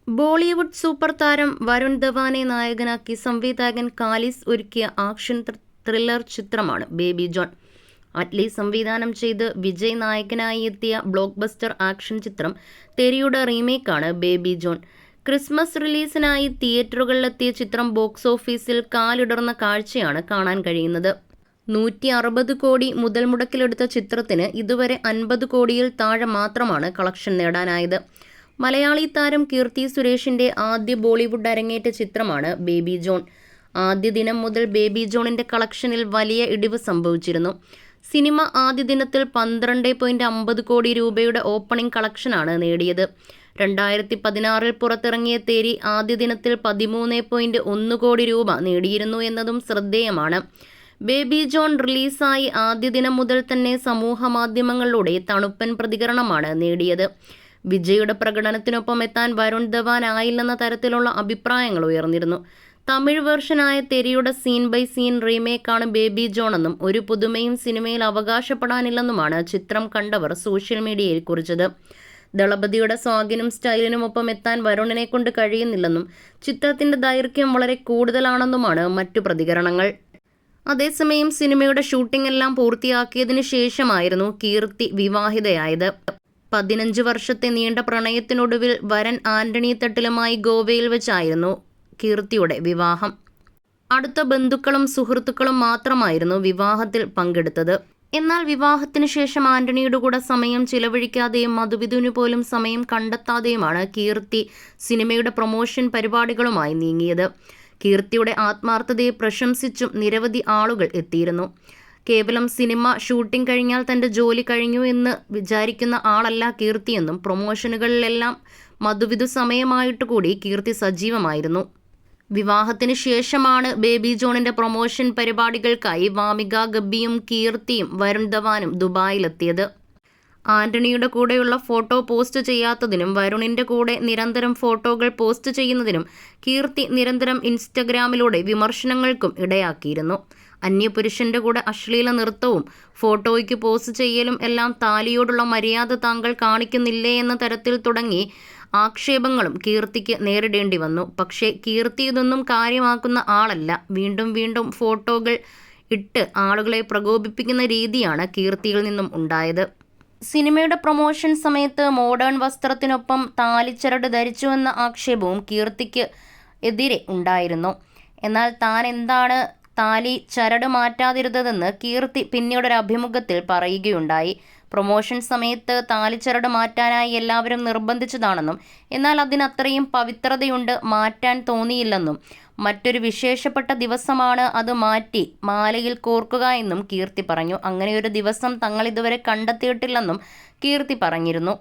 Bollywood super താരം വരുൺ ധവാനെ നായകനാക്കി സംവിധായകൻ കാലിസ് ഒരുക്കിയ ആക്ഷൻ ത്രില്ലർ ചിത്രമാണ് ബേബി ജോൺ. അറ്റ്ലി സംവിധാനം ചെയ്ത് വിജയ് നായകനായി എത്തിയ ബ്ലോക്ക് ബസ്റ്റർ ആക്ഷൻ ചിത്രം തെരിയുടെ റീമേക്കാണ് ബേബി ജോൺ. ക്രിസ്മസ് റിലീസിനായി തിയേറ്ററുകളിലെത്തിയ ചിത്രം ബോക്സ് ഓഫീസിൽ കാലിടർന്ന കാഴ്ചയാണ് കാണാൻ കഴിയുന്നത്. 160 കോടി മുതൽ മുടക്കിലെടുത്ത ചിത്രത്തിന് ഇതുവരെ 50 കോടിയിൽ താഴെ മാത്രമാണ് കളക്ഷൻ നേടാനായത്. മലയാളി താരം കീർത്തി സുരേഷിന്റെ ആദ്യ ബോളിവുഡ് അരങ്ങേറ്റ ചിത്രമാണ് ബേബി ജോൺ. ആദ്യ ദിനം മുതൽ ബേബി ജോണിന്റെ കളക്ഷനിൽ വലിയ ഇടിവ് സംഭവിച്ചിരുന്നു. സിനിമ ആദ്യ ദിനത്തിൽ 12.50 കോടി രൂപയുടെ ഓപ്പണിംഗ് കളക്ഷനാണ് നേടിയത്. 2016 പുറത്തിറങ്ങിയ തേരി ആദ്യ ദിനത്തിൽ 13.1 കോടി രൂപ നേടിയിരുന്നു എന്നതും ശ്രദ്ധേയമാണ്. ബേബി ജോൺ റിലീസായി ആദ്യ ദിനം മുതൽ തന്നെ സമൂഹ മാധ്യമങ്ങളിലൂടെ തണുപ്പൻ പ്രതികരണമാണ് നേടിയത്. വിജയുടെ പ്രകടനത്തിനൊപ്പം എത്താൻ വരുൺ ധവാൻ ആയില്ലെന്ന തരത്തിലുള്ള അഭിപ്രായങ്ങൾ ഉയർന്നിരുന്നു. തമിഴ് വേർഷനായ തെരിയുടെ സീൻ ബൈ സീൻ റീമേക്കാണ് ബേബി ജോൺ എന്നും ഒരു പുതുമയും സിനിമയിൽ അവകാശപ്പെടാനില്ലെന്നുമാണ് ചിത്രം കണ്ടവർ സോഷ്യൽ മീഡിയയിൽ കുറിച്ചത്. ദളപതിയുടെ സ്വാഗിനും സ്റ്റൈലിനുമൊപ്പം എത്താൻ വരുണിനെ കൊണ്ട് കഴിയുന്നില്ലെന്നും ചിത്രത്തിന്റെ ദൈർഘ്യം വളരെ കൂടുതലാണെന്നുമാണ് മറ്റു പ്രതികരണങ്ങൾ. അതേസമയം സിനിമയുടെ ഷൂട്ടിംഗ് എല്ലാം പൂർത്തിയാക്കിയതിനു ശേഷമായിരുന്നു കീർത്തി വിവാഹിതയായത്. 15 വർഷത്തെ നീണ്ട പ്രണയത്തിനൊടുവിൽ വരൻ ആന്റണി തട്ടിലുമായി ഗോവയിൽ വെച്ചായിരുന്നു കീർത്തിയുടെ വിവാഹം. അടുത്ത ബന്ധുക്കളും സുഹൃത്തുക്കളും മാത്രമായിരുന്നു വിവാഹത്തിൽ പങ്കെടുത്തത്. എന്നാൽ വിവാഹത്തിന് ശേഷം ആന്റണിയുടെ കൂടെ സമയം ചിലവഴിക്കാതെയും മധുവിധുവിന് പോലും സമയം കണ്ടെത്താതെയുമാണ് കീർത്തി സിനിമയുടെ പ്രൊമോഷൻ പരിപാടികളുമായി നീങ്ങിയത്. കീർത്തിയുടെ ആത്മാർത്ഥതയെ പ്രശംസിച്ചും നിരവധി ആളുകൾ എത്തിയിരുന്നു. കേവലം സിനിമ ഷൂട്ടിംഗ് കഴിഞ്ഞാൽ തൻ്റെ ജോലി കഴിഞ്ഞു എന്ന് വിചാരിക്കുന്ന ആളല്ല കീർത്തിയെന്നും പ്രൊമോഷനുകളിലെല്ലാം മധുവിധു സമയമായിട്ട് കൂടി കീർത്തി സജീവമായിരുന്നു. വിവാഹത്തിന് ശേഷമാണ് ബേബി ജോണിന്റെ പ്രൊമോഷൻ പരിപാടികൾക്കായി വാമിക ഗബ്ബിയും കീർത്തിയും വരുൺ ധവാനും ദുബായിലെത്തിയത്. ആന്റണിയുടെ കൂടെയുള്ള ഫോട്ടോ പോസ്റ്റ് ചെയ്യാത്തതിനും വരുണിന്റെ കൂടെ നിരന്തരം ഫോട്ടോകൾ പോസ്റ്റ് ചെയ്യുന്നതിനും കീർത്തി നിരന്തരം ഇൻസ്റ്റഗ്രാമിലൂടെ വിമർശനങ്ങൾക്കും ഇടയാക്കിയിരുന്നു. അന്യപുരുഷന്റെ കൂടെ അശ്ലീല നൃത്തവും ഫോട്ടോയ്ക്ക് പോസ്റ്റ് ചെയ്യലും എല്ലാം താലിയോടുള്ള മര്യാദ താങ്കൾ കാണിക്കുന്നില്ലേ എന്ന തരത്തിൽ തുടങ്ങി ആക്ഷേപങ്ങളും കീർത്തിക്ക് നേരിടേണ്ടി വന്നു. പക്ഷേ കീർത്തി ഇതൊന്നും കാര്യമാക്കുന്ന ആളല്ല. വീണ്ടും വീണ്ടും ഫോട്ടോകൾ ഇട്ട് ആളുകളെ പ്രകോപിപ്പിക്കുന്ന രീതിയാണ് കീർത്തിയിൽ നിന്നും ഉണ്ടായത്. സിനിമയുടെ പ്രൊമോഷൻ സമയത്ത് മോഡേൺ വസ്ത്രത്തിനൊപ്പം താലിച്ചരട് ധരിച്ചുവെന്ന ആക്ഷേപവും കീർത്തിക്ക് എതിരെ ഉണ്ടായിരുന്നു. എന്നാൽ താൻ എന്താണ് താലി ചരട് മാറ്റാതിരുന്നതെന്ന് കീർത്തി പിന്നീടൊരു അഭിമുഖത്തിൽ പറയുകയുണ്ടായി. പ്രൊമോഷൻ സമയത്ത് താലിച്ചരട് മാറ്റാനായി എല്ലാവരും നിർബന്ധിച്ചതാണെന്നും എന്നാൽ അതിനത്രയും പവിത്രതയുണ്ട്, മാറ്റാൻ തോന്നിയില്ലെന്നും മറ്റൊരു വിശേഷപ്പെട്ട ദിവസമാണ് അത് മാറ്റി മാലയിൽ കോർക്കുക എന്നും കീർത്തി പറഞ്ഞു. അങ്ങനെയൊരു ദിവസം തങ്ങൾ ഇതുവരെ കണ്ടെത്തിയിട്ടില്ലെന്നും കീർത്തി പറഞ്ഞിരുന്നു.